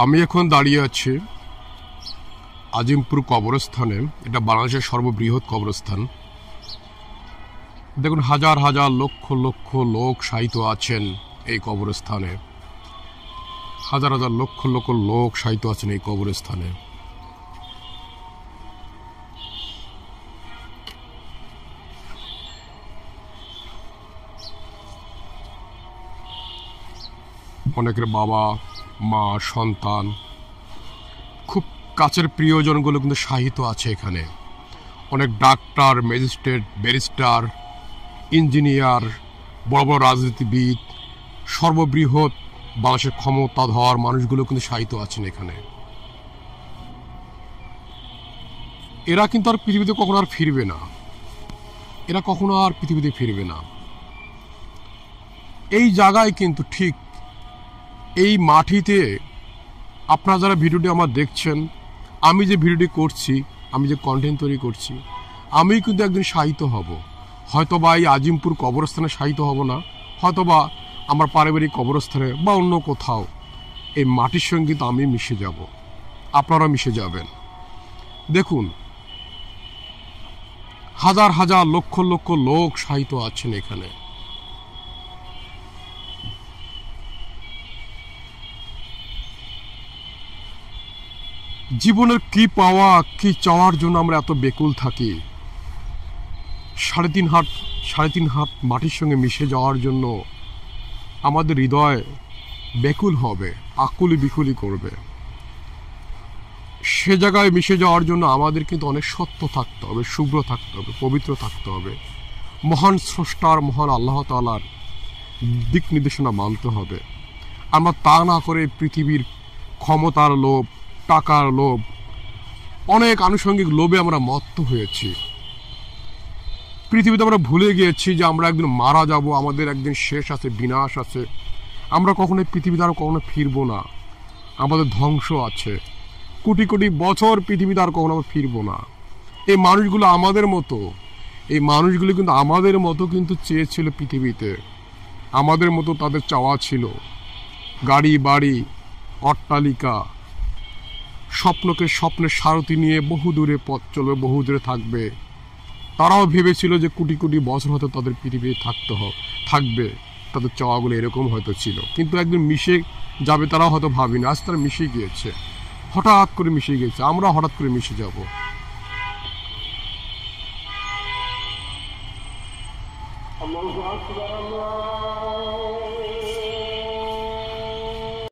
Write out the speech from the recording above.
আমি এখন দাঁড়িয়ে আছি আজিমপুর কবরস্থানে। এটা বাংলাদেশের সর্ববৃহৎ কবরস্থান। দেখুন, হাজার হাজার লক্ষ লক্ষ লোক শায়িত আছেন এই কবরস্থানে। হাজার হাজার লক্ষ লক্ষ লোক শায়িত আছেন এই কবরস্থানে। অনেকের বাবা মা সন্তান খুব কাছের প্রিয়জনগুলো কিন্তু শায়িত আছে এখানে। অনেক ডাক্তার, ম্যাজিস্ট্রেট, ব্যারিস্টার, ইঞ্জিনিয়ার, বড় বড় রাজনীতিবিদ, সর্ববৃহৎ বাংলাদেশের ক্ষমতাধর মানুষগুলো কিন্তু শায়িত আছেন এখানে। এরা কিন্তু আর পৃথিবীতে কখনো আর ফিরবে না। এরা কখনো আর পৃথিবীতে ফিরবে না। এই জায়গায় কিন্তু ঠিক এই মাটিতে আপনারা যারা ভিডিওটি আমার দেখছেন, আমি যে ভিডিওটি করছি, আমি যে কন্টেন্ট তৈরি করছি, আমি কিন্তু একদিন শায়িত হব। হয়তোবা এই আজিমপুর কবরস্থানে শায়িত হব না, হয়তোবা আমার পারিবারিক কবরস্থানে বা অন্য কোথাও এই মাটির সঙ্গে কিন্তু আমি মিশে যাব, আপনারা মিশে যাবেন। দেখুন, হাজার হাজার লক্ষ লক্ষ লোক শায়িত আছেন এখানে। জীবনের কি পাওয়া, কি চাওয়ার জন্য আমরা এত বেকুল থাকি। 3.5 হাত মাটির সঙ্গে মিশে যাওয়ার জন্য আমাদের হৃদয় বেকুল হবে, আকুলি বিকুলি করবে। সে জায়গায় মিশে যাওয়ার জন্য আমাদের কিন্তু অনেক সত্য থাকতে হবে, শুভ্র থাকতে হবে, পবিত্র থাকতে হবে। মহান স্রষ্টার, মহান আল্লাহ তাআলার দিক নির্দেশনা মানতে হবে। আমরা তা না করে পৃথিবীর ক্ষমতার লোভ, টাকার লোভ, অনেক আনুষঙ্গিক লোভে আমরা মত্ত হয়েছি। পৃথিবীতে আমরা ভুলে গিয়েছি যে আমরা একদিন মারা যাব, আমাদের একদিন শেষ আছে, বিনাশ আছে। আমরা কখনো পৃথিবীতে আর কখনো ফিরবো না, আমাদের ধ্বংস আছে। কোটি কোটি বছর পৃথিবীতে আর কখনো আমরা ফিরবো না। এই মানুষগুলো আমাদের মতো, এই মানুষগুলো কিন্তু আমাদের মতো কিন্তু চেয়েছিল পৃথিবীতে। আমাদের মতো তাদের চাওয়া ছিল গাড়ি বাড়ি, অট্টালিকা, স্বপ্নের সারথি নিয়ে বহু দূরে পথ চলবে, বহু দূরে থাকবে। তারাও ভেবেছিল যে কোটি কোটি বছর হয়তো তাদের পৃথিবীতে থাকবে। তাদের চাওয়াগুলো এরকম হয়তো ছিল, কিন্তু একদিন মিশে যাবে তারাও হয়তো ভাবিনি। আজ তারা মিশে গিয়েছে, হঠাৎ করে মিশে গিয়েছে। আমরা হঠাৎ করে মিশে যাব।